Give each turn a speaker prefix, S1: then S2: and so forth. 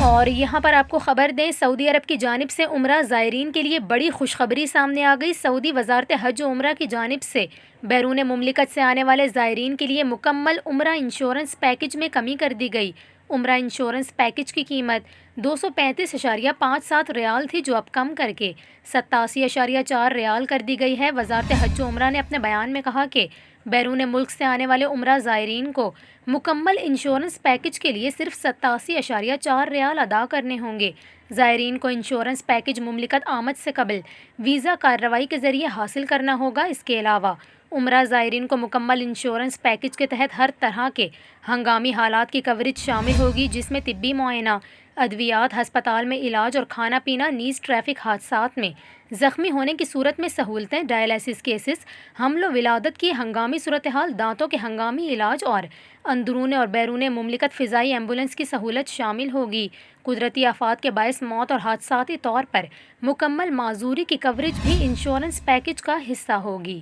S1: اور یہاں پر آپ کو خبر دیں، سعودی عرب کی جانب سے عمرہ زائرین کے لیے بڑی خوشخبری سامنے آ گئی۔ سعودی وزارت حج و عمرہ کی جانب سے بیرون مملکت سے آنے والے زائرین کے لیے مکمل عمرہ انشورنس پیکج میں کمی کر دی گئی۔ عمرہ انشورنس پیکج کی قیمت 235.57 ریال تھی، جو اب کم کر کے 87.4 ریال کر دی گئی ہے۔ وزارت حج و عمرہ نے اپنے بیان میں کہا کہ بیرون ملک سے آنے والے عمرہ زائرین کو مکمل انشورنس پیکج کے لیے صرف 87.4 ریال ادا کرنے ہوں گے۔ زائرین کو انشورنس پیکج مملکت آمد سے قبل ویزا کارروائی کے ذریعے حاصل کرنا ہوگا۔ اس کے علاوہ عمرہ زائرین کو مکمل انشورنس پیکج کے تحت ہر طرح کے ہنگامی حالات کی کوریج شامل ہوگی، جس میں طبی معائنہ، ادویات، ہسپتال میں علاج اور کھانا پینا، نیز ٹریفک حادثات میں زخمی ہونے کی صورت میں سہولتیں، ڈائلیسس کیسز، حمل و ولادت کی ہنگامی صورتحال، دانتوں کے ہنگامی علاج اور اندرون اور بیرون مملکت فضائی ایمبولینس کی سہولت شامل ہوگی۔ قدرتی آفات کے باعث موت اور حادثاتی طور پر مکمل معذوری کی کوریج بھی انشورنس پیکج کا حصہ ہوگی۔